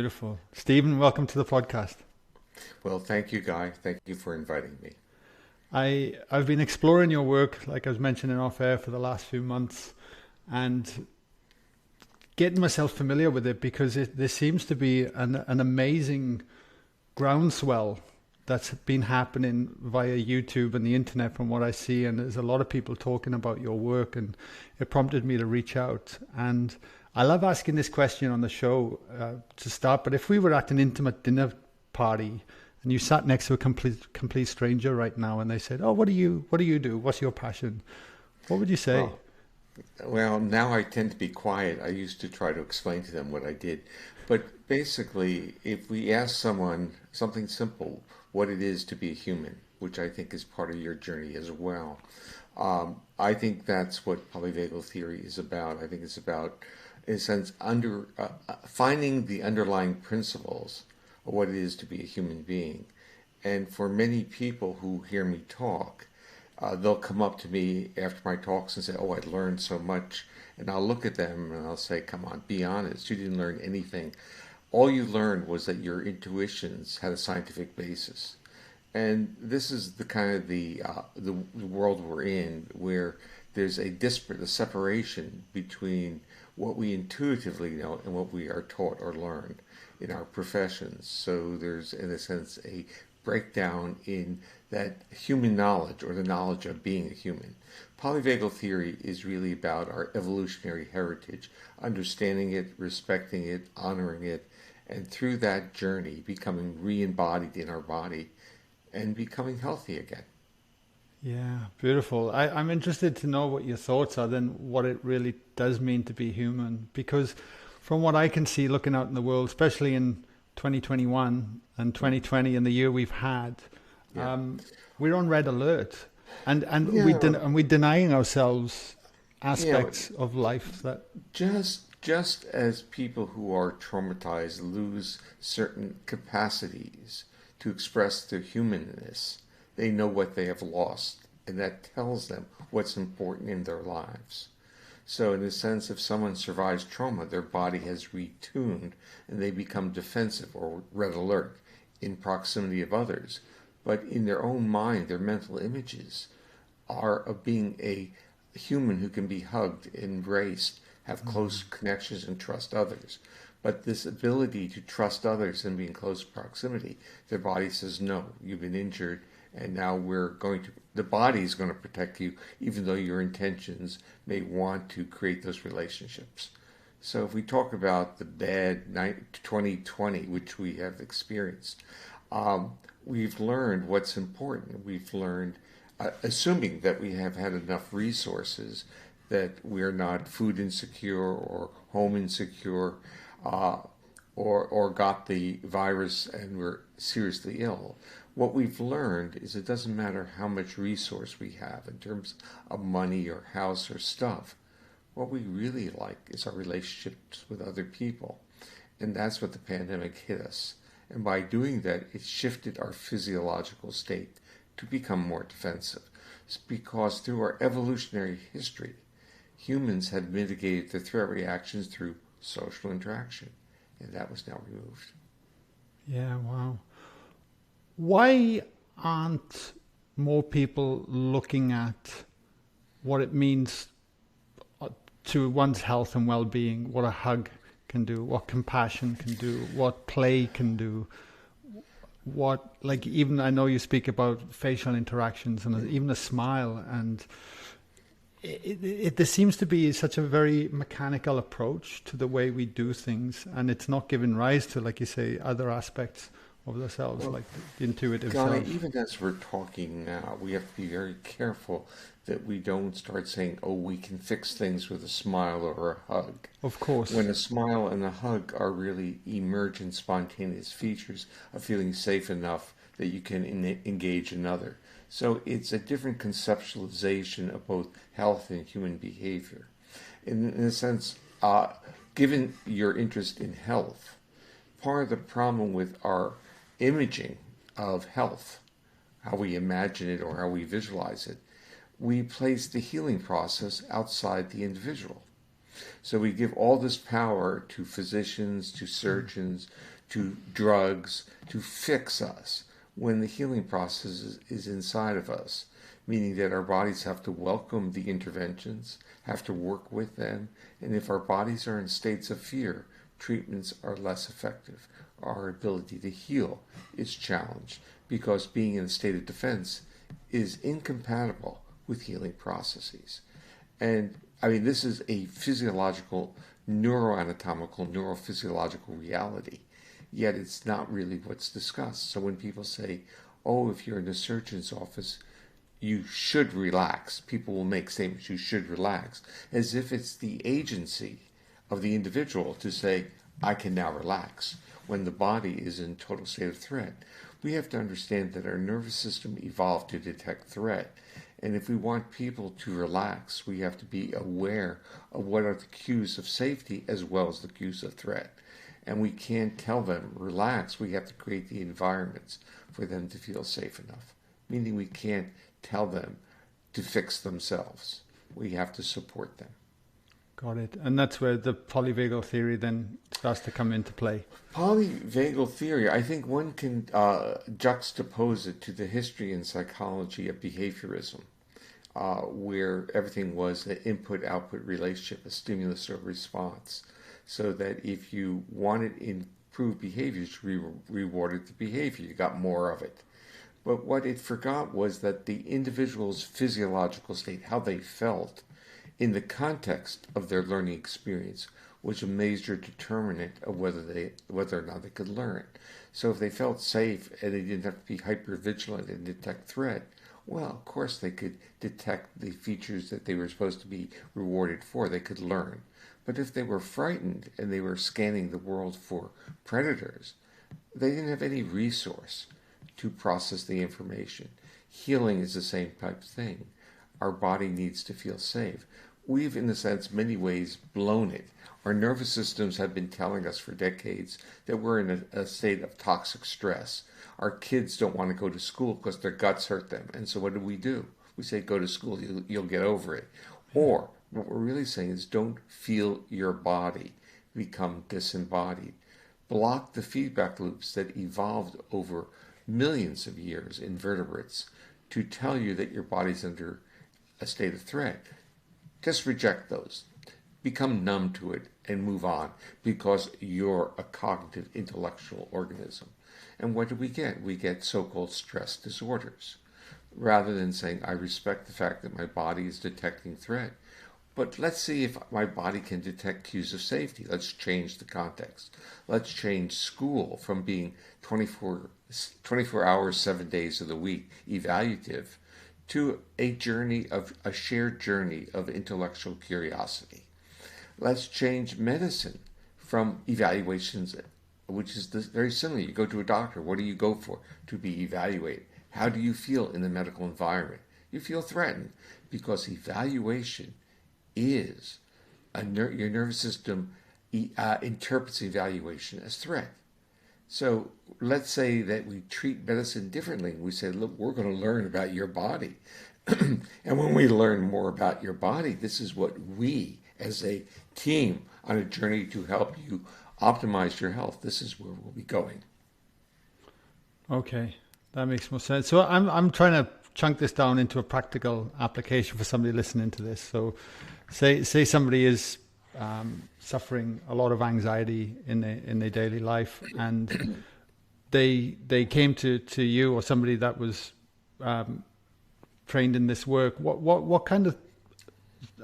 Beautiful. Stephen, welcome to the podcast. Well, thank you, Guy. Thank you for inviting me. I've been exploring your work, like I was mentioning off air, for the last few months, and getting myself familiar with it because there seems to be an amazing groundswell that's been happening via YouTube and the internet from what I see. And there's a lot of people talking about your work, and it prompted me to reach out. And I love asking this question on the show to start, but if we were at an intimate dinner party and you sat next to a complete stranger right now and they said, "Oh, what do you do? What's your passion?" What would you say? Well, now I tend to be quiet. I used to try to explain to them what I did. But basically, if we ask someone something simple, what it is to be a human, which I think is part of your journey as well, I think that's what polyvagal theory is about. I think it's about, in a sense, finding the underlying principles of what it is to be a human being. And for many people who hear me talk, they'll come up to me after my talks and say, "Oh, I learned so much." And I'll look at them and I'll say, "Come on, be honest. You didn't learn anything. All you learned was that your intuitions had a scientific basis." And this is the kind of the world we're in, where there's a separation between what we intuitively know and what we are taught or learned in our professions. So there's, in a sense, a breakdown in that human knowledge, or the knowledge of being a human. Polyvagal theory is really about our evolutionary heritage, understanding it, respecting it, honoring it, and through that journey becoming re-embodied in our body and becoming healthy again. Yeah, beautiful. I'm interested to know what your thoughts are, then what it really does mean to be human. Because from what I can see looking out in the world, especially in 2021 and 2020 and the year we've had, Yeah. we're on red alert. And Yeah. we're denying ourselves You know, aspects of life that, just as people who are traumatized lose certain capacities to express their humanness, they know what they have lost, and that tells them what's important in their lives. So in a sense, if someone survives trauma, their body has retuned and they become defensive or red alert in proximity of others. But in their own mind, their mental images are of being a human who can be hugged, embraced, have close connections, and trust others. But this ability to trust others and be in close proximity, their body says, "No, you've been injured, and now the body is going to protect you, even though your intentions may want to create those relationships." So if we talk about the bad 2020, which we have experienced, we've learned what's important. We've learned, assuming that we have had enough resources, that we're not food insecure or home insecure, or got the virus and we're seriously ill. What we've learned is it doesn't matter how much resource we have in terms of money or house or stuff. What we really like is our relationships with other people. And that's what the pandemic hit us. And by doing that, it shifted our physiological state to become more defensive. It's because through our evolutionary history, humans had mitigated the threat reactions through social interaction. And that was now removed. yeah, wow. Why aren't more people looking at what it means to one's health and well-being, what a hug can do, what compassion can do, what play can do, what, like, even I know you speak about facial interactions and even a smile, and there seems to be such a very mechanical approach to the way we do things, and it's not giving rise to, like you say, other aspects of ourselves, Well, like the intuitive Guy, self. even as we're talking now, we have to be very careful that we don't start saying, "Oh, we can fix things with a smile or a hug." Of course. When a smile and a hug are really emergent, spontaneous features of feeling safe enough that you can engage another. So it's a different conceptualization of both health and human behavior. In a sense, given your interest in health, part of the problem with our imaging of health, how we imagine it or how we visualize it, we place the healing process outside the individual. So we give all this power to physicians, to surgeons, to drugs to fix us, when the healing process is inside of us, meaning that our bodies have to welcome the interventions, have to work with them, and if our bodies are in states of fear, treatments are less effective. Our ability to heal is challenged because being in a state of defense is incompatible with healing processes. And I mean, this is a physiological, neuroanatomical, neurophysiological reality, yet it's not really what's discussed. So when people say, oh, if you're in a surgeon's office, you should relax, people will make statements, you should relax, as if it's the agency of the individual to say, I can now relax, when the body is in total state of threat. We have to understand that our nervous system evolved to detect threat. And if we want people to relax, we have to be aware of what are the cues of safety as well as the cues of threat. And we can't tell them, relax. We have to create the environments for them to feel safe enough. Meaning we can't tell them to fix themselves. We have to support them. Got it. And that's where the polyvagal theory then starts to come into play. Polyvagal theory, I think one can juxtapose it to the history in psychology of behaviorism, where everything was an input-output relationship, a stimulus or response, so that if you wanted improved behaviors, you rewarded the behavior, you got more of it. But what it forgot was that the individual's physiological state, how they felt, in the context of their learning experience, was a major determinant of whether or not they could learn. So if they felt safe and they didn't have to be hypervigilant and detect threat, well, of course they could detect the features that they were supposed to be rewarded for. They could learn. But if they were frightened and they were scanning the world for predators, they didn't have any resource to process the information. Healing is the same type of thing. Our body needs to feel safe. We've, in a sense, many ways blown it. Our nervous systems have been telling us for decades that we're in a state of toxic stress. Our kids don't want to go to school because their guts hurt them. And so what do? We say, go to school, you'll get over it. Or what we're really saying is don't feel your body, become disembodied. Block the feedback loops that evolved over millions of years in vertebrates to tell you that your body's under a state of threat. Just reject those. Become numb to it and move on because you're a cognitive intellectual organism. And what do? We get so-called stress disorders. Rather than saying, I respect the fact that my body is detecting threat, but let's see if my body can detect cues of safety. Let's change the context. Let's change school from being 24 hours, 7 days of the week, evaluative, to a shared journey of intellectual curiosity. Let's change medicine from evaluations, which is very similar. You go to a doctor. What do you go for? To be evaluated. How do you feel in the medical environment? You feel threatened because evaluation is your nervous system interprets evaluation as threat. So let's say that we treat medicine differently. We say, look, we're going to learn about your body. And when we learn more about your body, this is what we, as a team on a journey to help you optimize your health, this is where we'll be going. Okay, that makes more sense. So I'm trying to chunk this down into a practical application for somebody listening to this. So say somebody is suffering a lot of anxiety in their daily life, and they came to you or somebody that was trained in this work. What kind of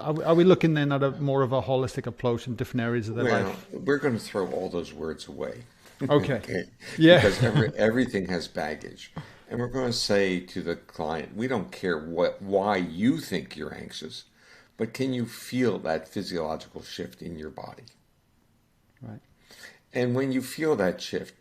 are we looking then at more of a holistic approach in different areas of their life? We're going to throw all those words away. Okay. Yeah. Because everything has baggage. And we're going to say to the client, we don't care why you think you're anxious, but can you feel that physiological shift in your body? Right. And when you feel that shift,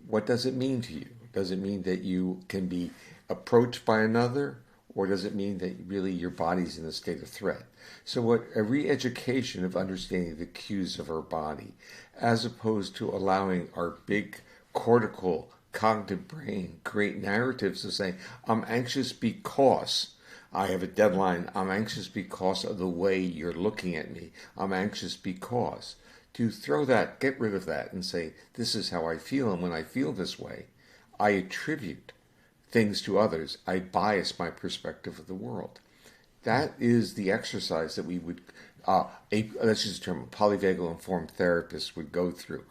what does it mean to you? Does it mean that you can be approached by another? Or does it mean that really your body's in a state of threat? So what a re-education of understanding the cues of our body, as opposed to allowing our big cortical cognitive brain create narratives of saying, I'm anxious because I have a deadline. I'm anxious because of the way you're looking at me. I'm anxious because. to throw that, get rid of that, and say, this is how I feel, and when I feel this way, I attribute things to others. I bias my perspective of the world. That is the exercise that we would, let's use the term, a polyvagal informed therapist would go through.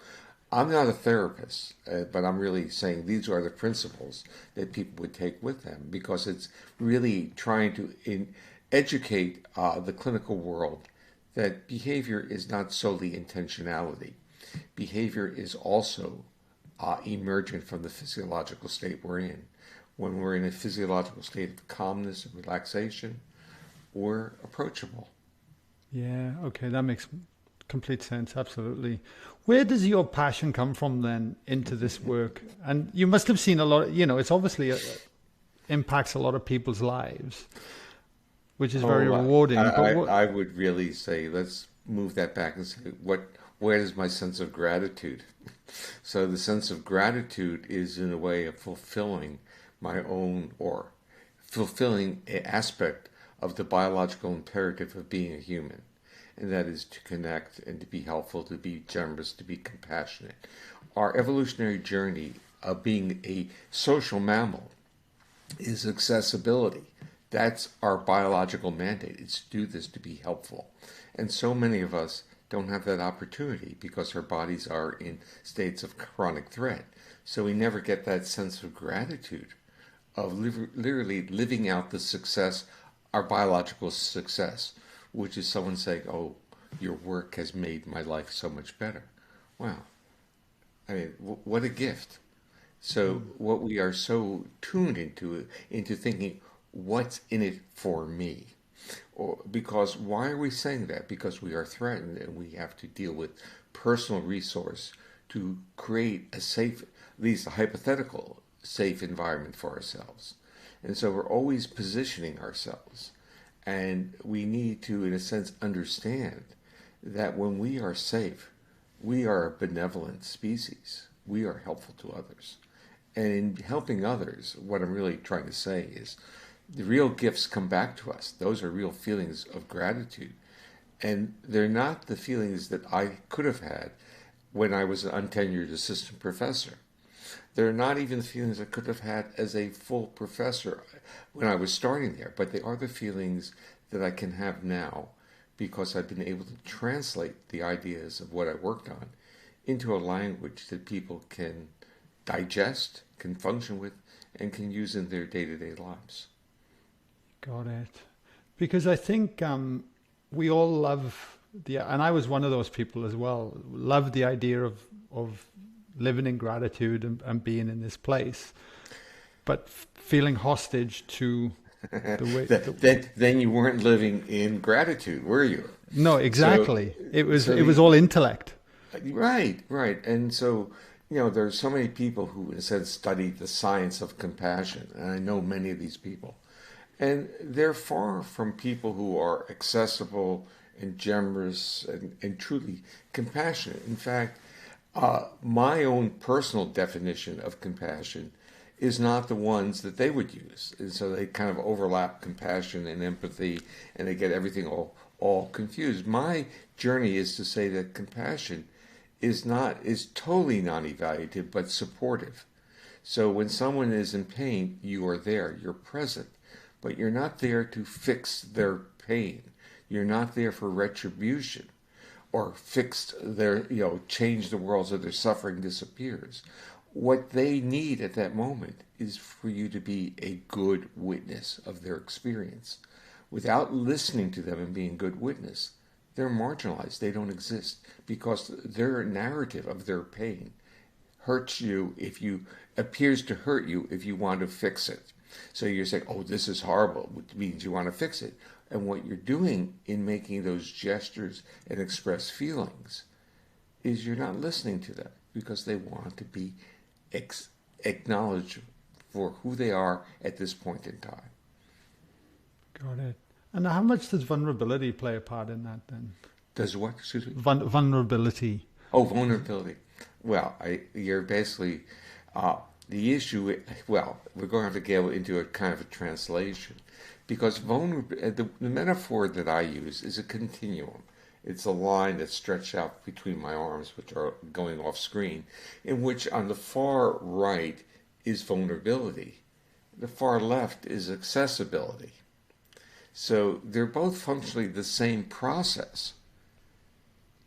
I'm not a therapist, but I'm really saying these are the principles that people would take with them, because it's really trying to educate the clinical world that behavior is not solely intentionality. Behavior is also emergent from the physiological state we're in. When we're in a physiological state of calmness and relaxation, we're approachable. Yeah, okay, that makes complete sense, absolutely. Where does your passion come from then into this work? And you must have seen a lot, it's obviously impacts a lot of people's lives, which is very rewarding. I would really say, let's move that back and say, where is my sense of gratitude? So the sense of gratitude is in a way of fulfilling my own, or fulfilling an aspect of the biological imperative of being a human. And that is to connect and to be helpful, to be generous, to be compassionate. Our evolutionary journey of being a social mammal is accessibility. That's our biological mandate. It's to do this, to be helpful. And so many of us don't have that opportunity because our bodies are in states of chronic threat. So we never get that sense of gratitude of literally living out the success, our biological success, which is someone saying, oh, your work has made my life so much better. Wow. I mean, what a gift. So what we are so tuned into thinking, what's in it for me? Or because why are we saying that? Because we are threatened and we have to deal with personal resource to create a safe, at least a hypothetical safe environment for ourselves. And so we're always positioning ourselves. And we need to, in a sense, understand that when we are safe, we are a benevolent species. We are helpful to others. And in helping others, what I'm really trying to say is the real gifts come back to us. Those are real feelings of gratitude. And they're not the feelings that I could have had when I was an untenured assistant professor. They're not even the feelings I could have had as a full professor when I was starting there, but they are the feelings that I can have now because I've been able to translate the ideas of what I worked on into a language that people can digest, can function with, and can use in their day-to-day lives. Got it. Because I think we all love and I was one of those people as well, love the idea of living in gratitude and being in this place, but feeling hostage to the way. Then you weren't living in gratitude, were you? No, exactly. So it was all intellect. Right. And so, there's so many people who, in a sense, study the science of compassion, and I know many of these people. And they're far from people who are accessible and generous and truly compassionate. In fact, my own personal definition of compassion is not the ones that they would use. And so they kind of overlap compassion and empathy, and they get everything all confused. My journey is to say that compassion is totally non-evaluative, but supportive. So when someone is in pain, you are there, you're present, but you're not there to fix their pain. You're not there for retribution or fix their, change the world so their suffering disappears. What they need at that moment is for you to be a good witness of their experience. Without listening to them and being a good witness, they're marginalized. They don't exist because their narrative of their pain hurts you appears to hurt you if you want to fix it. So you're saying, oh, this is horrible, which means you want to fix it. And what you're doing in making those gestures and express feelings is you're not listening to them because they want to be acknowledged for who they are at this point in time. Got it. And how much does vulnerability play a part in that then? Does what? Excuse me? Vulnerability. Oh, vulnerability. Well, you're basically, the issue, we're going to have to go into a kind of a translation because the metaphor that I use is a continuum. It's a line that's stretched out between my arms, which are going off screen, in which on the far right is vulnerability. The far left is accessibility. So they're both functionally the same process,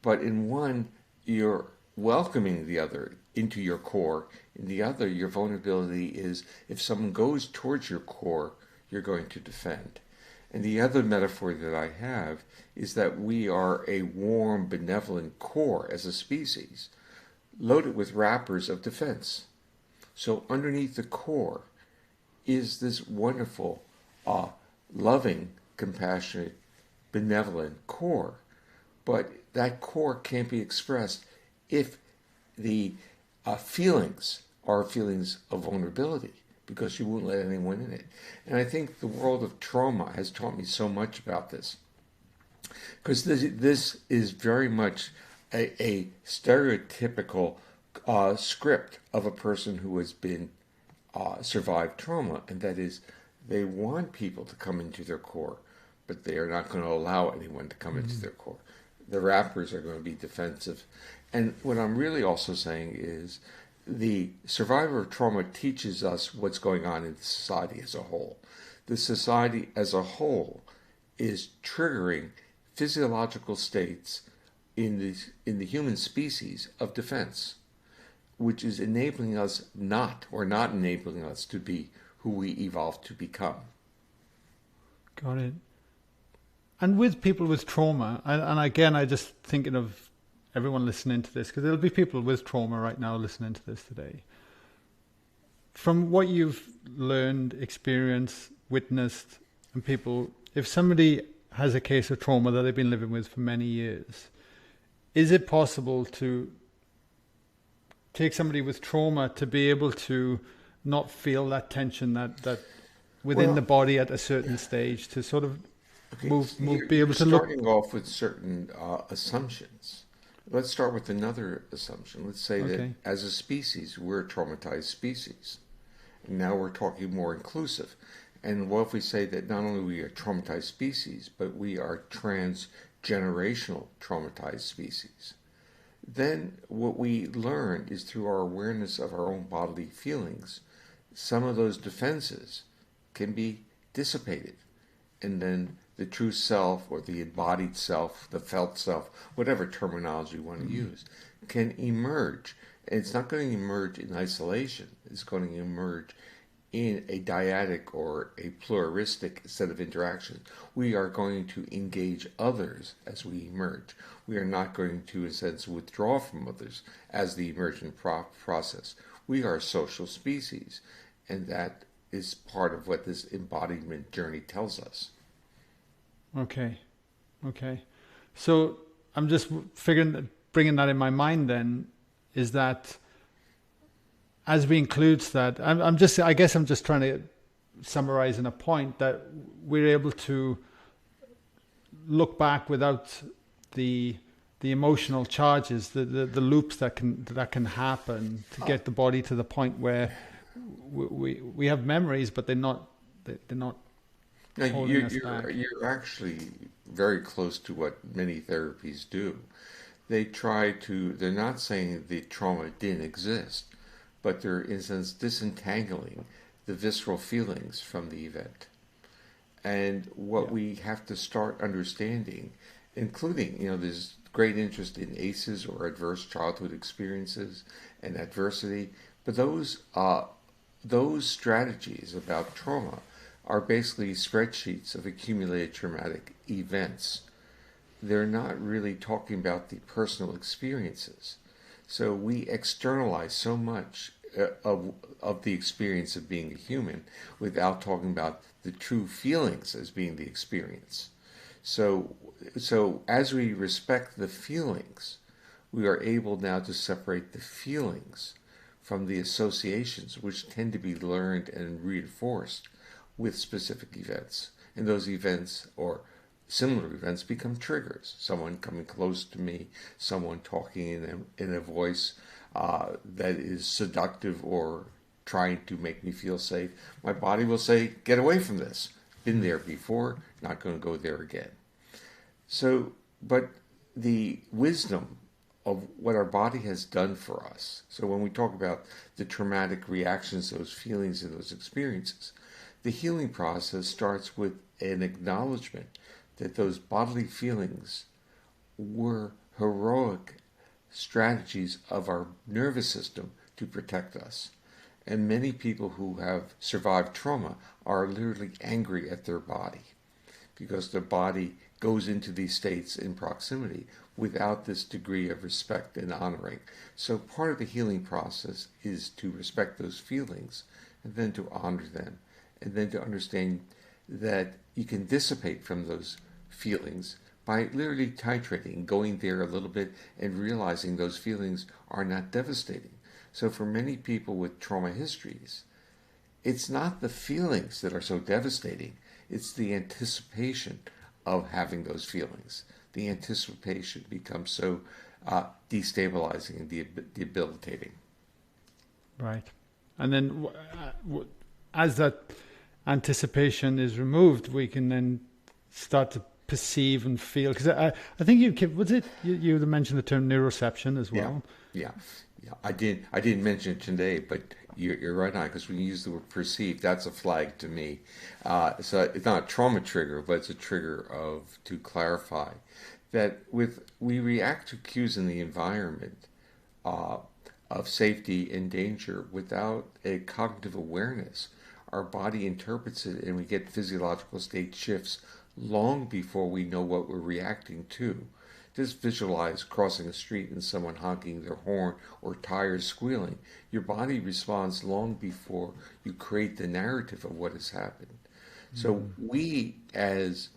but in one, you're welcoming the other into your core. In the other, your vulnerability is if someone goes towards your core, you're going to defend. And the other metaphor that I have is that we are a warm, benevolent core as a species, loaded with wrappers of defense. So underneath the core is this wonderful, loving, compassionate, benevolent core. But that core can't be expressed if the feelings are feelings of vulnerability, because you won't let anyone in it. And I think the world of trauma has taught me so much about this, because this is very much a stereotypical script of a person who has been survived trauma, and that is they want people to come into their core, but they are not going to allow anyone to come into their core. The wrappers are going to be defensive. And what I'm really also saying is the survivor of trauma teaches us what's going on in the society as a whole. The society as a whole is triggering physiological states in the human species of defense, which is enabling us not enabling us to be who we evolved to become. Got it. And with people with trauma, and again, I just thinking of everyone listening to this, because there'll be people with trauma right now listening to this today. From what you've learned, experienced, witnessed, and people, if somebody has a case of trauma that they've been living with for many years, is it possible to take somebody with trauma to be able to not feel that tension that within the body at a certain stage, to sort of be able to look? Starting off with certain assumptions. Let's start with another assumption. Let's say that as a species, we're a traumatized species. And now we're talking more inclusive. And what if we say that not only are we a traumatized species, but we are transgenerational traumatized species? Then what we learn is through our awareness of our own bodily feelings, some of those defenses can be dissipated. And then the true self, or the embodied self, the felt self, whatever terminology you want to use, can emerge. And it's not going to emerge in isolation. It's going to emerge in a dyadic or a pluralistic set of interactions. We are going to engage others as we emerge. We are not going to, in a sense, withdraw from others as the emergent process. We are a social species, and that is part of what this embodiment journey tells us. Okay. So I'm just bringing that in my mind then, is that as we include that, I guess I'm just trying to summarize in a point that we're able to look back without the emotional charges, the loops that can happen to get the body to the point where we have memories, but they're not Now, holding us back. You're actually very close to what many therapies do. They're not saying the trauma didn't exist, but they're, in a sense, disentangling the visceral feelings from the event. And what we have to start understanding, including, there's great interest in ACEs, or adverse childhood experiences, and adversity, but those strategies about trauma are basically spreadsheets of accumulated traumatic events. They're not really talking about the personal experiences. So we externalize so much of the experience of being a human without talking about the true feelings as being the experience. So as we respect the feelings, we are able now to separate the feelings from the associations, which tend to be learned and reinforced with specific events. And those events, or similar events, become triggers. Someone coming close to me, someone talking in a voice that is seductive or trying to make me feel safe. My body will say, get away from this. Been there before, not going to go there again. So, but the wisdom of what our body has done for us. So when we talk about the traumatic reactions, those feelings and those experiences, the healing process starts with an acknowledgement that those bodily feelings were heroic strategies of our nervous system to protect us. And many people who have survived trauma are literally angry at their body because their body goes into these states in proximity without this degree of respect and honoring. So part of the healing process is to respect those feelings and then to honor them and then to understand that you can dissipate from those feelings by literally titrating, going there a little bit and realizing those feelings are not devastating. So for many people with trauma histories, it's not the feelings that are so devastating, it's the anticipation of having those feelings. The anticipation becomes so destabilizing and debilitating. Right. And then as that anticipation is removed, we can then start to perceive and feel. Because I think you mentioned the term Neuro-ception as well. Yeah. I didn't mention it today, but you're right on, because when you use the word perceive, that's a flag to me. So it's not a trauma trigger, but it's a trigger to clarify that we react to cues in the environment of safety and danger without a cognitive awareness. Our body interprets it, and we get physiological state shifts long before we know what we're reacting to. Just visualize crossing a street and someone honking their horn or tires squealing. Your body responds long before you create the narrative of what has happened. So we, as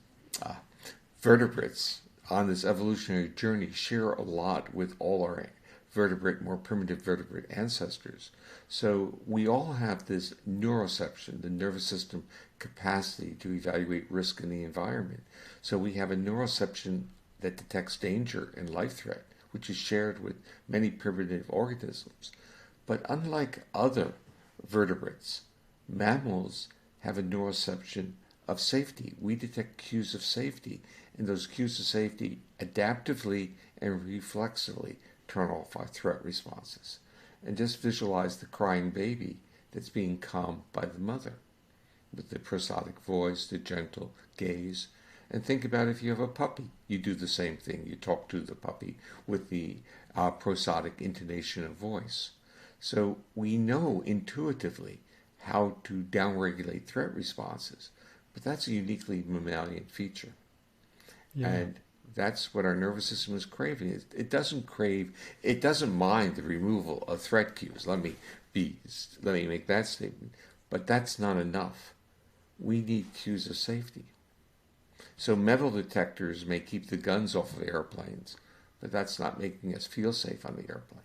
vertebrates on this evolutionary journey, share a lot with all our more primitive vertebrate ancestors. So we all have this neuroception, the nervous system capacity to evaluate risk in the environment. So we have a neuroception that detects danger and life threat, which is shared with many primitive organisms. But unlike other vertebrates, mammals have a neuroception of safety. We detect cues of safety, and those cues of safety adaptively and reflexively turn off our threat responses. And just visualize the crying baby that's being calmed by the mother with the prosodic voice, the gentle gaze. And think about if you have a puppy, you do the same thing. You talk to the puppy with the prosodic intonation of voice. So we know intuitively how to downregulate threat responses, but that's a uniquely mammalian feature. Yeah. And that's what our nervous system is craving. It doesn't mind the removal of threat cues. Let me make that statement. But that's not enough. We need cues of safety. So metal detectors may keep the guns off of airplanes, but that's not making us feel safe on the airplane.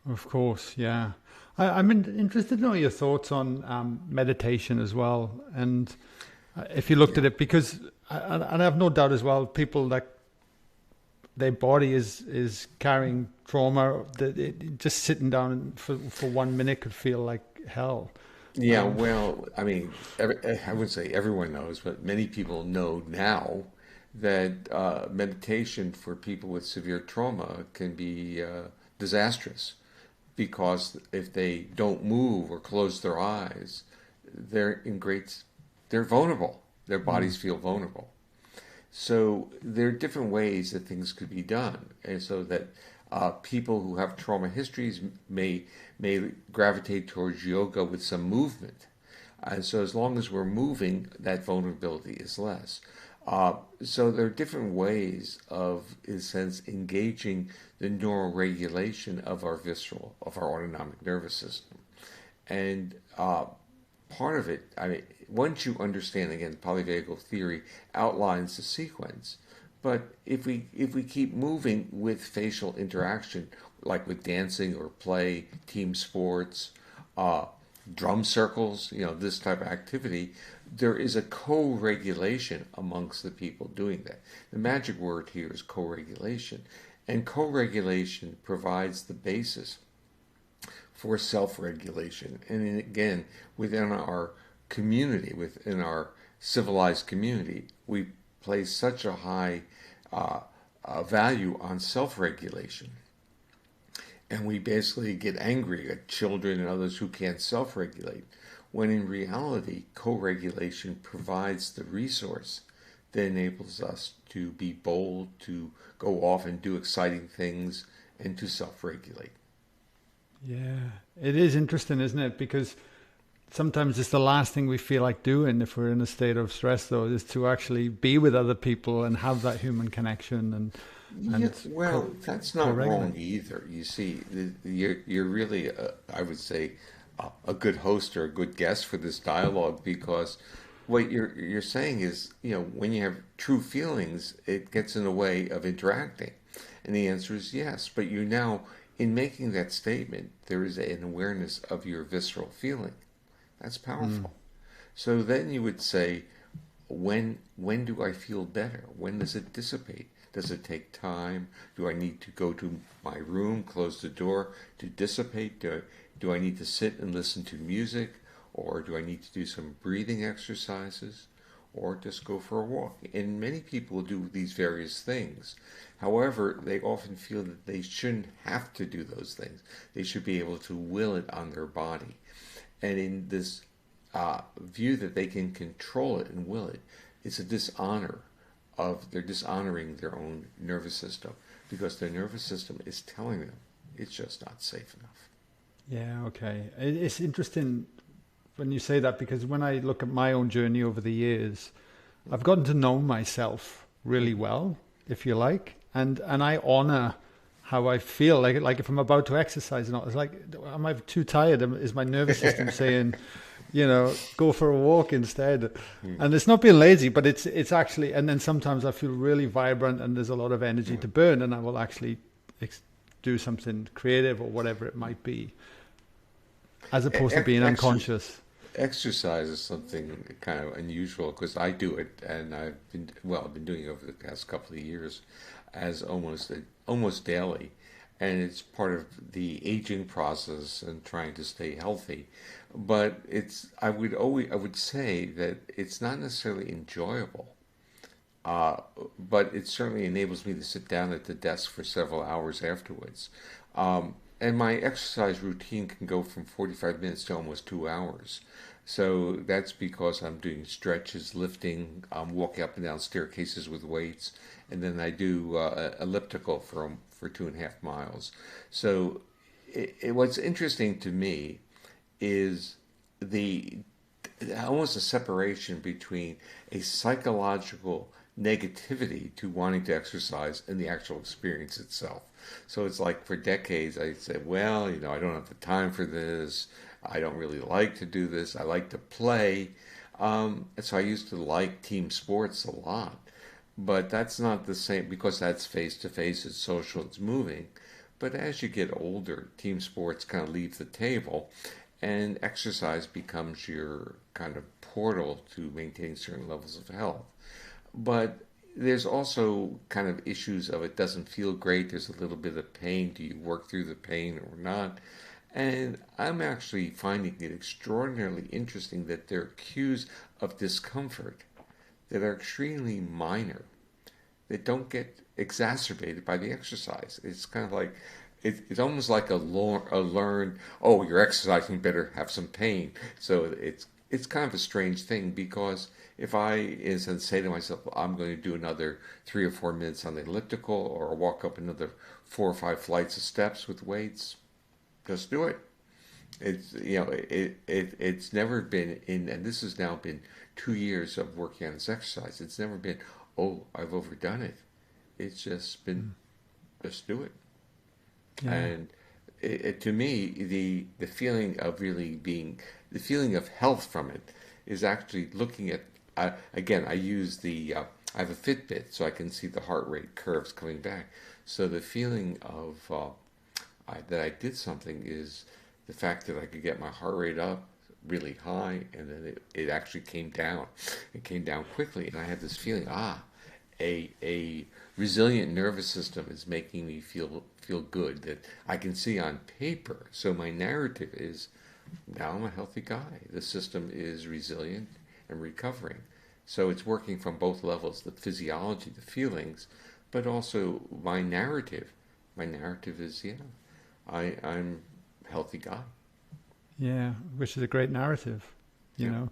Of course, yeah. I'm interested to know your thoughts on meditation as well. And if you looked at it, because, and I have no doubt as well, people that their body is carrying trauma, that just sitting down for 1 minute could feel like hell. Yeah, well, I mean, I wouldn't say everyone knows, but many people know now that meditation for people with severe trauma can be disastrous, because if they don't move or close their eyes, they're vulnerable. Their bodies feel vulnerable. So there are different ways that things could be done, and so that people who have trauma histories may gravitate towards yoga with some movement. And so as long as we're moving, that vulnerability is less. So there are different ways of, in a sense, engaging the neuroregulation of our autonomic nervous system. And part of it, I mean, once you understand, again, Polyvagal Theory outlines the sequence. But if we keep moving with facial interaction, like with dancing or play, team sports, drum circles, this type of activity, there is a co-regulation amongst the people doing that. The magic word here is co-regulation. And co-regulation provides the basis for self-regulation. And again, within our community, within our civilized community, we place such a high value on self-regulation. And we basically get angry at children and others who can't self-regulate, when in reality, co-regulation provides the resource that enables us to be bold, to go off and do exciting things, and to self-regulate. Yeah, it is interesting, isn't it? Because sometimes it's the last thing we feel like doing if we're in a state of stress, though, is to actually be with other people and have that human connection Yeah, well, that's not wrong either. You see, you're really, I would say, a good host or a good guest for this dialogue, because what you're saying is, when you have true feelings, it gets in the way of interacting, and the answer is yes. But you now, in making that statement, there is an awareness of your visceral feeling. That's powerful. So then you would say, when do I feel better? When does it dissipate? Does it take time? Do I need to go to my room, close the door to dissipate? Do I need to sit and listen to music? Or do I need to do some breathing exercises? Or just go for a walk? And many people do these various things. However, they often feel that they shouldn't have to do those things. They should be able to will it on their body. And in this view that they can control it and will it, it's a dishonor they're dishonoring their own nervous system, because their nervous system is telling them it's just not safe enough. Yeah, okay. It's interesting when you say that, because when I look at my own journey over the years, I've gotten to know myself really well, if you like, and I honor how I feel. Like if I'm about to exercise, it's like, am I too tired? Is my nervous system saying, go for a walk instead? And it's not being lazy, but it's actually, and then sometimes I feel really vibrant and there's a lot of energy to burn, and I will actually do something creative or whatever it might be, as opposed to being unconscious. Exercise is something kind of unusual, because I do it, and I've been doing it over the past couple of years as almost daily, and it's part of the aging process and trying to stay healthy. But I would say that it's not necessarily enjoyable, but it certainly enables me to sit down at the desk for several hours afterwards. And my exercise routine can go from 45 minutes to almost 2 hours. So that's because I'm doing stretches, lifting, walking up and down staircases with weights, and then I do elliptical for 2.5 miles. So what's interesting to me is almost a separation between a psychological negativity to wanting to exercise and the actual experience itself. So it's like, for decades I said, well, I don't have the time for this. I don't really like to do this. I like to play. And so I used to like team sports a lot. But that's not the same, because that's face-to-face, it's social, it's moving. But as you get older, team sports kind of leave the table, and exercise becomes your kind of portal to maintain certain levels of health. But there's also kind of issues of, it doesn't feel great, there's a little bit of pain, do you work through the pain or not? And I'm actually finding it extraordinarily interesting that there are cues of discomfort that are extremely minor, that don't get exacerbated by the exercise. It's kind of like, it's almost like a learned, oh, you're exercising, better have some pain. So it's kind of a strange thing, because if I, in a sense, say to myself, well, I'm going to do another 3 or 4 minutes on the elliptical, or walk up another 4 or 5 flights of steps with weights, just do it. It's never been in, and this has now been 2 years of working on this exercise. It's never been, oh, I've overdone it. It's just been, just do it. Yeah. And to me, the feeling of really being, the feeling of health from it is actually looking at, again, I use I have a Fitbit, so I can see the heart rate curves coming back. So the feeling of that I did something is the fact that I could get my heart rate up really high, and then it actually came down. It came down quickly, and I had this feeling, a resilient nervous system is making me feel good, that I can see on paper. So my narrative is, now I'm a healthy guy. The system is resilient and recovering. So it's working from both levels, the physiology, the feelings, but also my narrative. My narrative is, yeah, I'm a healthy guy. Yeah, which is a great narrative, you Yeah. know.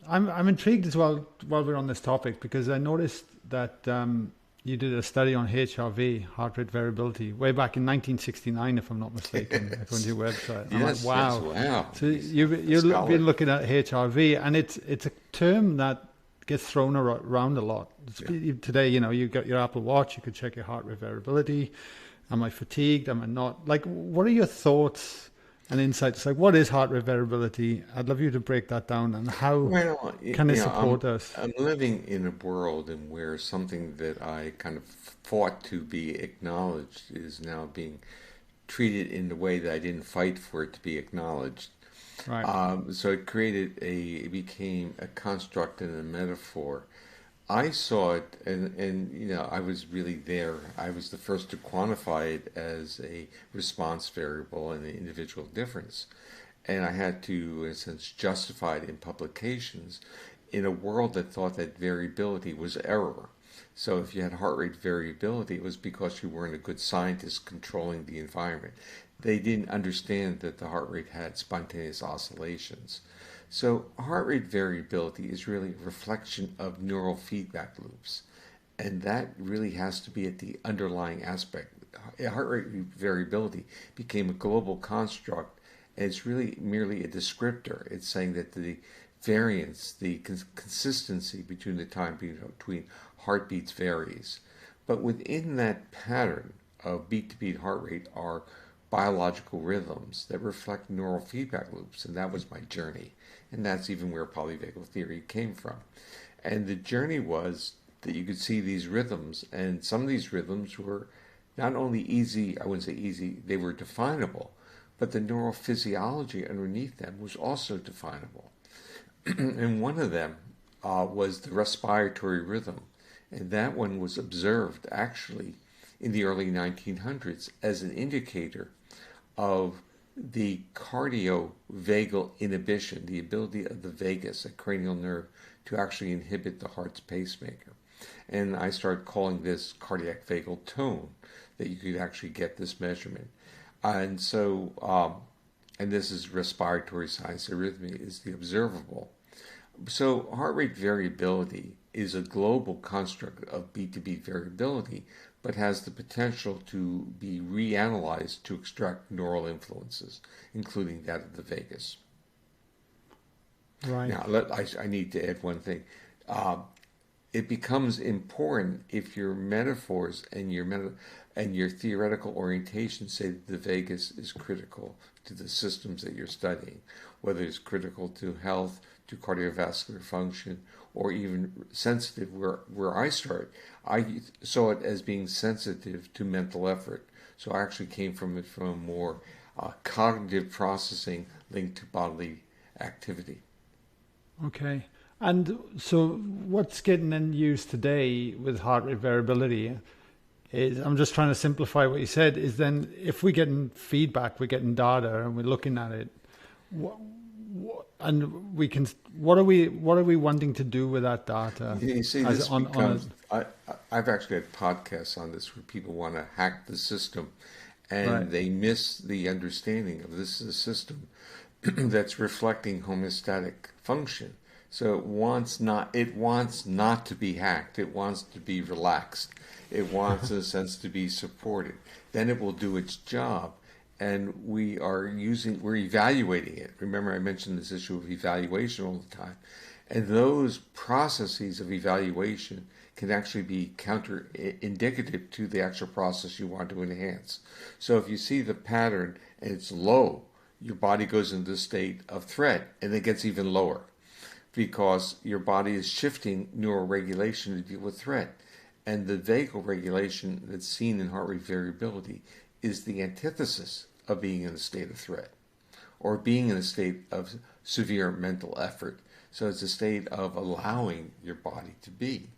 I'm intrigued as well while we're on this topic because I noticed that you did a study on HRV, heart rate variability, way back in 1969, if I'm not mistaken, according to your website. I'm like, Yes, wow. wow. So He's a you've scholar. been looking at HRV, and it's a term that gets thrown around a lot. Yeah. Today, you know, you got your Apple Watch, you could check your heart rate variability. Am I fatigued? Am I not? Like, what are your thoughts and insights? Like, what is heart rate variability? I'd love you to break that down and how Well, can it I'm support us? I'm living in a world in where something that I kind of fought to be acknowledged is now being treated in the way that I didn't fight for it to be acknowledged. Right. So it became a construct and a metaphor. I saw it, and I was really there. I was the first to quantify it as a response variable and an individual difference. And I had to, in a sense, justify it in publications in a world that thought that variability was error. So if you had heart rate variability, it was because you weren't a good scientist controlling the environment. They didn't understand that the heart rate had spontaneous oscillations. So heart rate variability is really a reflection of neural feedback loops. And that really has to be at the underlying aspect. Heart rate variability became a global construct, and it's really merely a descriptor. It's saying that the variance, the consistency between the time between heartbeats varies. But within that pattern of beat to beat heart rate are biological rhythms that reflect neural feedback loops, and that was my journey. And that's even where polyvagal theory came from. And the journey was that you could see these rhythms, and some of these rhythms were not only easy, I wouldn't say easy, they were definable, but the neurophysiology underneath them was also definable. And one of them was the respiratory rhythm. And that one was observed actually in the early 1900s as an indicator of the cardiovagal inhibition, the ability of the vagus, a cranial nerve, to actually inhibit the heart's pacemaker. And I started calling this cardiac vagal tone, that you could actually get this measurement. And so, and this is respiratory science, arrhythmia is the observable. So heart rate variability is a global construct of beat to beat variability, but has the potential to be reanalyzed to extract neural influences, including that of the vagus. Right. Now, I need to add one thing. It becomes important if your metaphors and your theoretical orientation say that the vagus is critical to the systems that you're studying, whether it's critical to health, to cardiovascular function, or even sensitive. Where I start, I saw it as being sensitive to mental effort. So I actually came from it from a more cognitive processing linked to bodily activity. Okay. And so what's getting in use today with heart rate variability is, I'm just trying to simplify what you said, is then if we're getting feedback, we're getting data and we're looking at it, and we can, what are we wanting to do with that data? You see, As this becomes. I've actually had podcasts on this where people want to hack the system, right. and they miss the understanding of this is a system that's reflecting homeostatic function. So it wants not to be hacked. It wants to be relaxed. It wants, in a sense, to be supported. Then it will do its job. And we're evaluating it. Remember, I mentioned this issue of evaluation all the time. And those processes of evaluation can actually be counter indicative to the actual process you want to enhance. So if you see the pattern and it's low, your body goes into the state of threat, and it gets even lower because your body is shifting neuroregulation to deal with threat. And the vagal regulation that's seen in heart rate variability is the antithesis of being in a state of threat or being in a state of severe mental effort. So it's a state of allowing your body to be.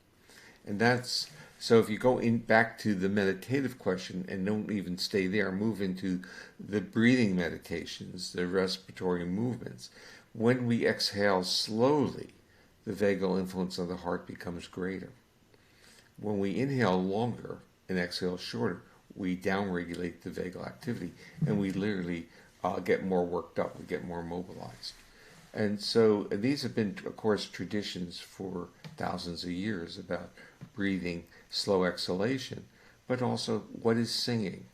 And that's, so if you go back to the meditative question and don't even stay there, move into the breathing meditations, the respiratory movements. When we exhale slowly, the vagal influence on the heart becomes greater. When we inhale longer and exhale shorter, we downregulate the vagal activity, and we literally get more worked up, we get more mobilized. And so these have been, of course, traditions for thousands of years about breathing, slow exhalation, but also what is singing?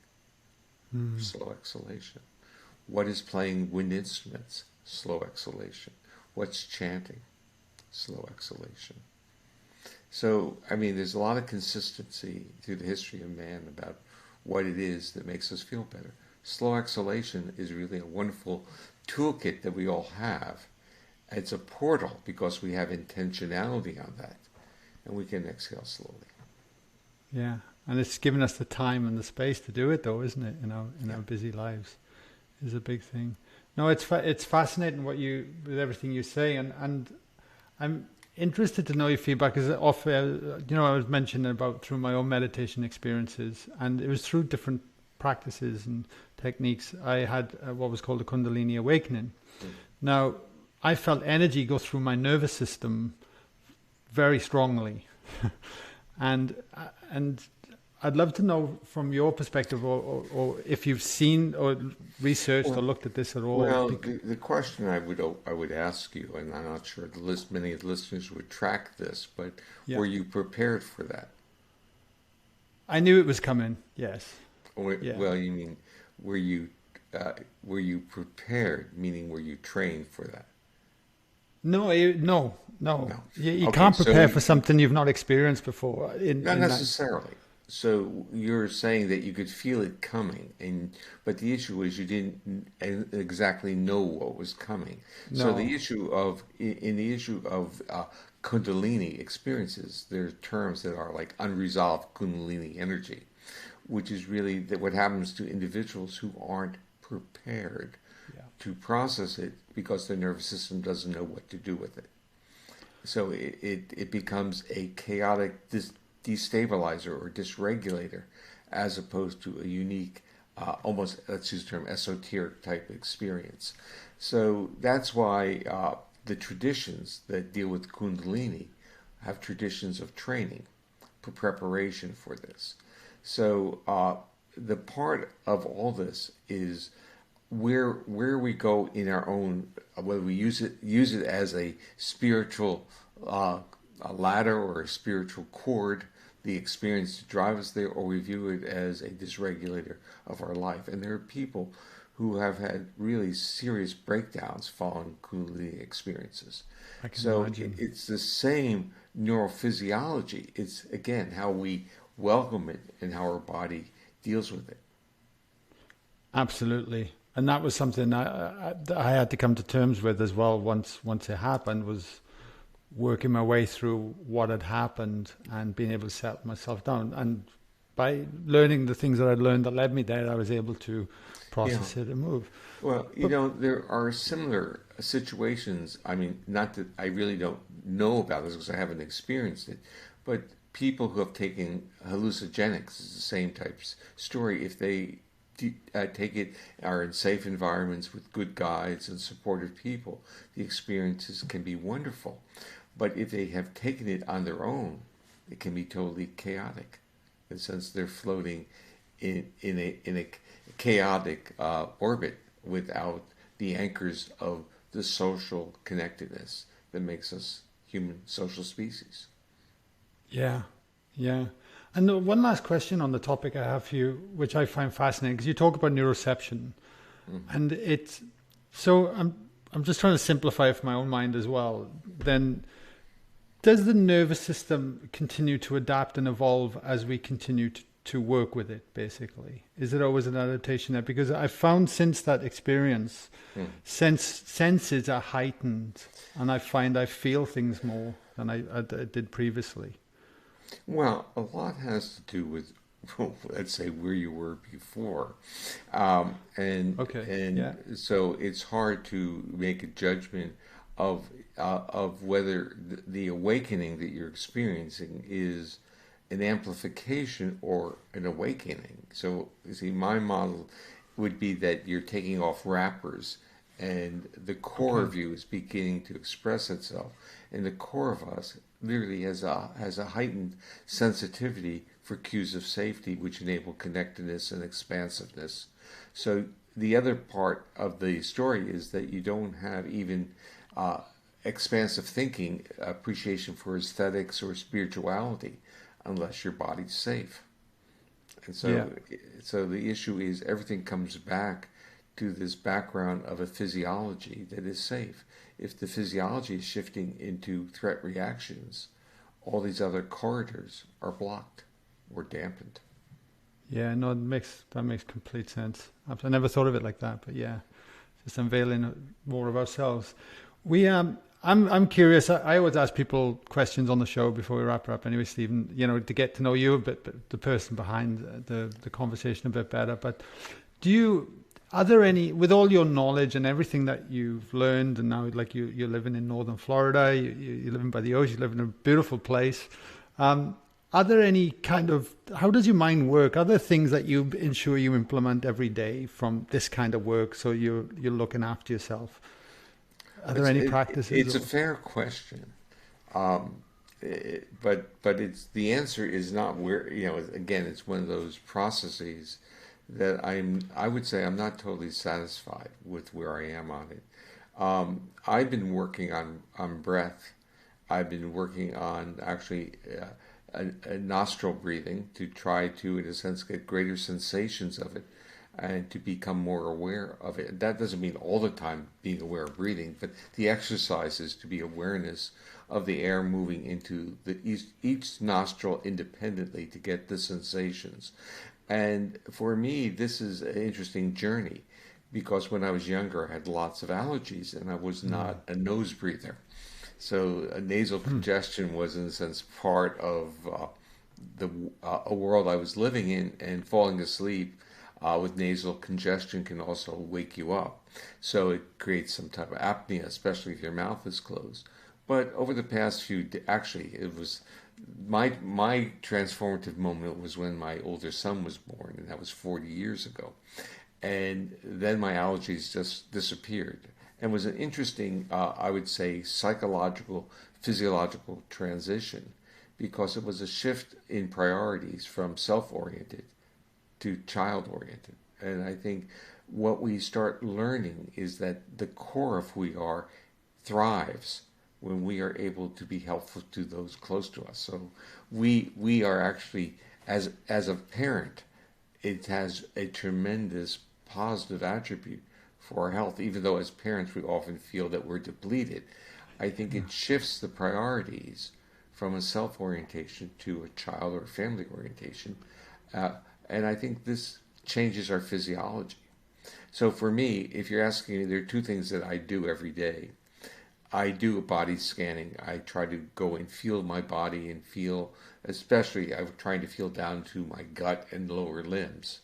Slow exhalation. What is playing wind instruments? Slow exhalation. What's chanting? Slow exhalation. So, I mean, there's a lot of consistency through the history of man about what it is that makes us feel better. Slow exhalation is really a wonderful toolkit that we all have. It's a portal because we have intentionality on that, and we can exhale slowly. Yeah, and it's given us the time and the space to do it, though, isn't it? In our busy lives, is a big thing. No, it's fascinating with everything you say, and I'm interested to know your feedback. Because I was mentioning about through my own meditation experiences, and it was through different practices and techniques. I had what was called a Kundalini awakening. Now, I felt energy go through my nervous system very strongly, and I'd love to know from your perspective, or if you've seen or researched or looked at this at all. Well, the question I would ask you, and I'm not sure many of the listeners would track this, but were you prepared for that? I knew it was coming. Yes. Well, you mean were you prepared? Meaning, were you trained for that? No. You can't prepare for something you've not experienced before. Not necessarily. So you're saying that you could feel it coming, but the issue is you didn't exactly know what was coming. No. So the issue of Kundalini experiences, there are terms that are like unresolved Kundalini energy, which is really what happens to individuals who aren't prepared to process it because their nervous system doesn't know what to do with it. So it becomes a chaotic destabilizer or dysregulator, as opposed to a unique, almost, let's use the term, esoteric type experience. So that's why the traditions that deal with Kundalini have traditions of training, for preparation for this. So the part of all this is where we go in our own, whether we use it as a spiritual a ladder or a spiritual cord, the experience to drive us there, or we view it as a dysregulator of our life. And there are people who have had really serious breakdowns following Kundalini experiences. I can imagine. It's the same neurophysiology. It's, again, how we welcome it and how our body deals with it. Absolutely. And that was something I had to come to terms with as well once it happened, was working my way through what had happened and being able to settle myself down. And by learning the things that I'd learned that led me there, I was able to process it and move. Well, there are similar situations. I mean, not that I really don't know about this because I haven't experienced it, but people who have taken hallucinogenics is the same type of story. If they take it, are in safe environments with good guides and supportive people, the experiences can be wonderful. But if they have taken it on their own, it can be totally chaotic, in the sense they're floating in a chaotic orbit without the anchors of the social connectedness that makes us human social species. Yeah. And one last question on the topic I have for you, which I find fascinating, because you talk about Neuro-ception, and I'm just trying to simplify it for my own mind as well. Then, does the nervous system continue to adapt and evolve as we continue to work with it, basically? Is it always an adaptation there? Because I've found since that experience, senses are heightened, and I find I feel things more than I did previously. Well, a lot has to do with, let's say, where you were before, so it's hard to make a judgment of whether the awakening that you're experiencing is an amplification or an awakening. So, you see, my model would be that you're taking off wrappers and the core of you is beginning to express itself. And the core of us literally has a heightened sensitivity for cues of safety, which enable connectedness and expansiveness. So the other part of the story is that you don't have even expansive thinking, appreciation for aesthetics or spirituality, unless your body's safe. And so, so the issue is everything comes back to this background of a physiology that is safe. If the physiology is shifting into threat reactions, all these other corridors are blocked or dampened. Yeah, no, that makes complete sense. I never thought of it like that, but yeah, just unveiling more of ourselves. I'm curious. I always ask people questions on the show before we wrap up. Anyway, Stephen, to get to know you a bit, but the person behind the conversation a bit better. But are there any, with all your knowledge and everything that you've learned, and now like you're living in northern Florida, you're living by the ocean, you live in a beautiful place. Are there any how does your mind work? Are there things that you ensure you implement every day from this kind of work so you're looking after yourself? Are there any practices? It's a fair question. But it's the answer is not where, again, it's one of those processes that I would say I'm not totally satisfied with where I am on it. I've been working on breath. I've been working on actually a nostril breathing to try to, in a sense, get greater sensations of it and to become more aware of it. That doesn't mean all the time being aware of breathing, but the exercise is to be awareness of the air moving into each nostril independently to get the sensations. And for me, this is an interesting journey because when I was younger, I had lots of allergies and I was not a nose breather. So a nasal congestion was, in a sense, part of a world I was living in, and falling asleep with nasal congestion can also wake you up. So it creates some type of apnea, especially if your mouth is closed. But over the past actually, it was my transformative moment was when my older son was born, and that was 40 years ago. And then my allergies just disappeared. And was an interesting, I would say, psychological, physiological transition, because it was a shift in priorities from self-oriented to child-oriented. And I think what we start learning is that the core of who we are thrives when we are able to be helpful to those close to us. So we are actually, as a parent, it has a tremendous positive attribute for our health, even though as parents we often feel that we're depleted. I think it shifts the priorities from a self-orientation to a child or family orientation. And I think this changes our physiology. So for me, if you're asking me, there are two things that I do every day. I do a body scanning. I try to go and feel my body and feel, especially I'm trying to feel down to my gut and lower limbs.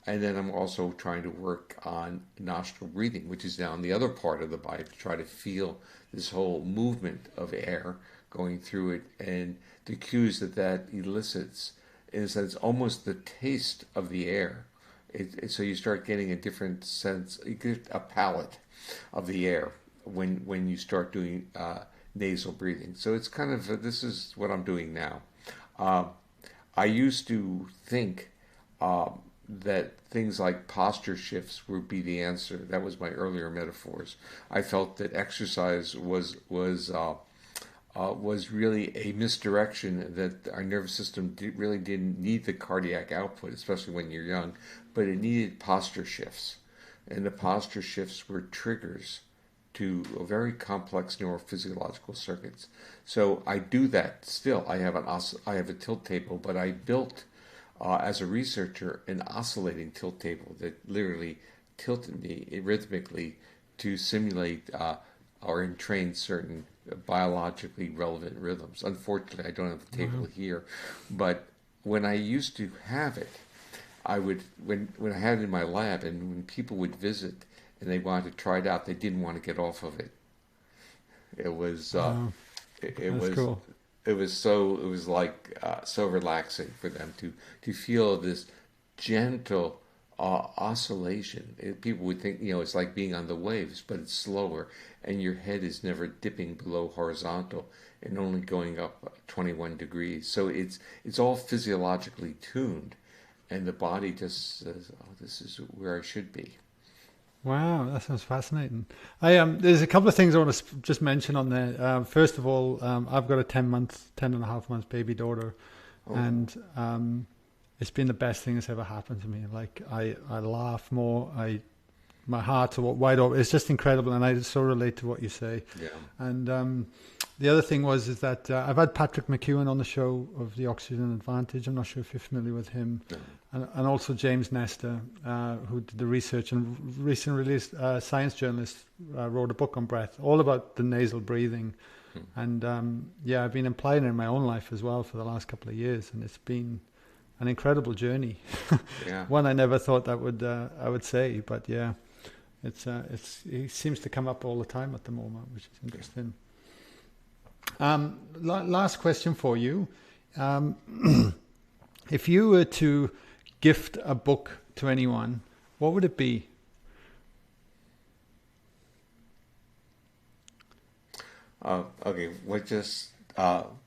And then I'm also trying to work on nostril breathing, which is down the other part of the body, to try to feel this whole movement of air going through it and the cues that elicits. In a sense, almost the taste of the air. So you start getting a different sense, you get a palate of the air when you start doing nasal breathing. So it's kind of, this is what I'm doing now. I used to think that things like posture shifts would be the answer. That was my earlier metaphors. I felt that exercise was really a misdirection, that our nervous system really didn't need the cardiac output, especially when you're young, but it needed posture shifts. And the posture shifts were triggers to a very complex neurophysiological circuits. So I do that still. I have a tilt table, but I built, as a researcher, an oscillating tilt table that literally tilted me rhythmically to simulate or entrain certain biologically relevant rhythms. Unfortunately, I don't have the table here, but when I used to have it, I would, when I had it in my lab, and when people would visit and they wanted to try it out, they didn't want to get off of it. It was it was cool. It was like so relaxing for them to feel this gentle oscillation. People would think, it's like being on the waves, but it's slower, and your head is never dipping below horizontal and only going up 21 degrees. So it's all physiologically tuned, and the body just says, "Oh, this is where I should be." Wow, that sounds fascinating. There's a couple of things I want to just mention on there. First of all, I've got a 10.5 months baby daughter, Oh, and it's been the best thing that's ever happened to me. Like I laugh more. My heart's wide open. It's just incredible, and I so relate to what you say. yeah. And the other thing is that I've had Patrick McEwen on the show of the Oxygen Advantage. I'm not sure if you're familiar with him, No. and also James Nestor, who did the research and recently released science journalist wrote a book on breath, all about the nasal breathing. And I've been applying it in my own life as well for the last couple of years, and it's been an incredible journey. Yeah. One I never thought I would say, but yeah, it seems to come up all the time at the moment, which is interesting. Last question for you. If you were to gift a book to anyone, what would it be? Okay, what just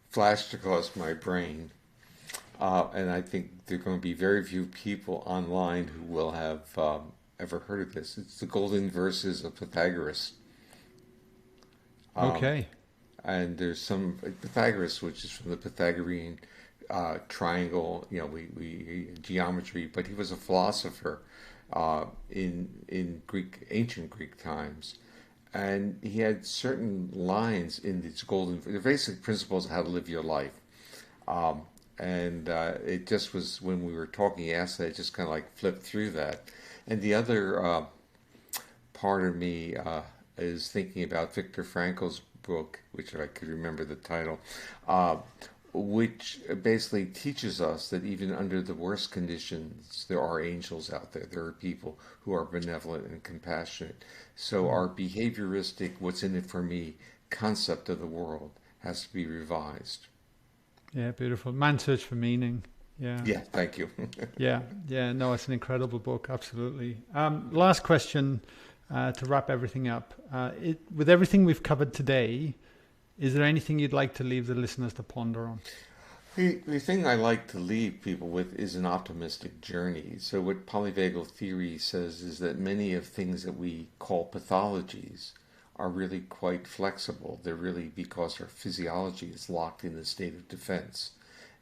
flashed across my brain, and I think there are going to be very few people online who will have ever heard of this. It's the Golden Verses of Pythagoras. Okay. And there's some Pythagoras, which is from the Pythagorean triangle, we geometry, but he was a philosopher in ancient Greek times. And he had certain lines in these they're basic principles of how to live your life. It just was, when we were talking yesterday, I just kind of like flipped through that. And the other part of me is thinking about Viktor Frankl's book, which I could remember the title, which basically teaches us that even under the worst conditions, there are angels out there. There are people who are benevolent and compassionate. So our behavioristic, what's in it for me, concept of the world has to be revised. Yeah, beautiful. Man's Search for Meaning. Yeah. Yeah, thank you. Yeah. No, it's an incredible book. Absolutely. Last question to wrap everything up. With everything we've covered today, is there anything you'd like to leave the listeners to ponder on? The thing I like to leave people with is an optimistic journey. So what Polyvagal Theory says is that many of things that we call pathologies are really quite flexible. They're really because our physiology is locked in the state of defense.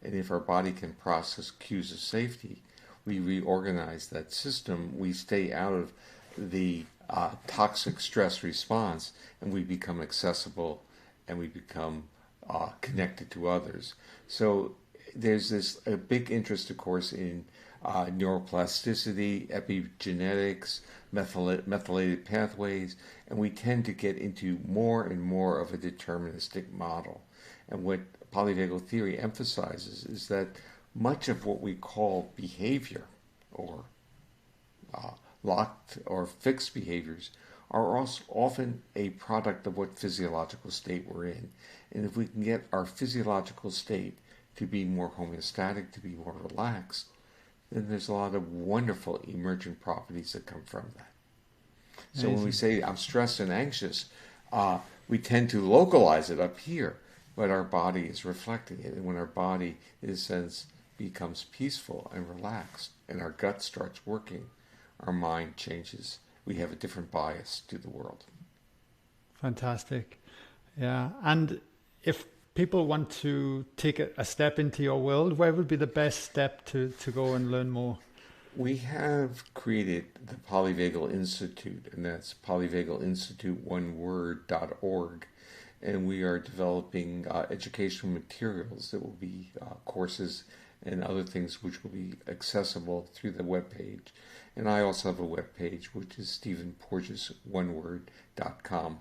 And if our body can process cues of safety, we reorganize that system, we stay out of the toxic stress response, and we become accessible, and we become connected to others. So there's a big interest, of course, in neuroplasticity, epigenetics, methylated pathways, and we tend to get into more and more of a deterministic model. And what polyvagal theory emphasizes is that much of what we call behavior, or locked or fixed behaviors, are also often a product of what physiological state we're in. And if we can get our physiological state to be more homeostatic, to be more relaxed, then there's a lot of wonderful emergent properties that come from that. So Amazing. when we say I'm stressed and anxious, we tend to localize it up here, but our body is reflecting it. And when our body, in a sense, becomes peaceful and relaxed, and our gut starts working, our mind changes. We have a different bias to the world. Fantastic. Yeah. And if people want to take a step into your world, where would be the best step to go and learn more? We have created the Polyvagal Institute, and that's polyvagalinstitute.org, and we are developing educational materials that will be courses and other things which will be accessible through the webpage. And I also have a webpage, which is stephenporgesoneWord.com.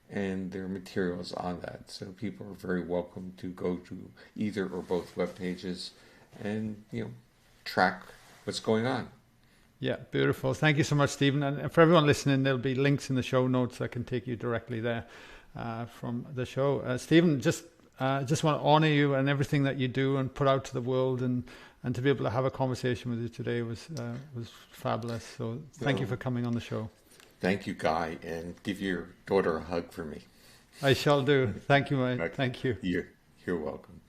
And there are materials on that. So people are very welcome to go to either or both web pages and, track what's going on. Yeah, beautiful. Thank you so much, Stephen. And for everyone listening, there'll be links in the show notes that can take you directly there from the show. Stephen, just I just want to honor you and everything that you do and put out to the world, and to be able to have a conversation with you today was fabulous. So thank you for coming on the show. Thank you, Guy, and give your daughter a hug for me. I shall do. Thank you, mate. Okay. Thank you. You're welcome.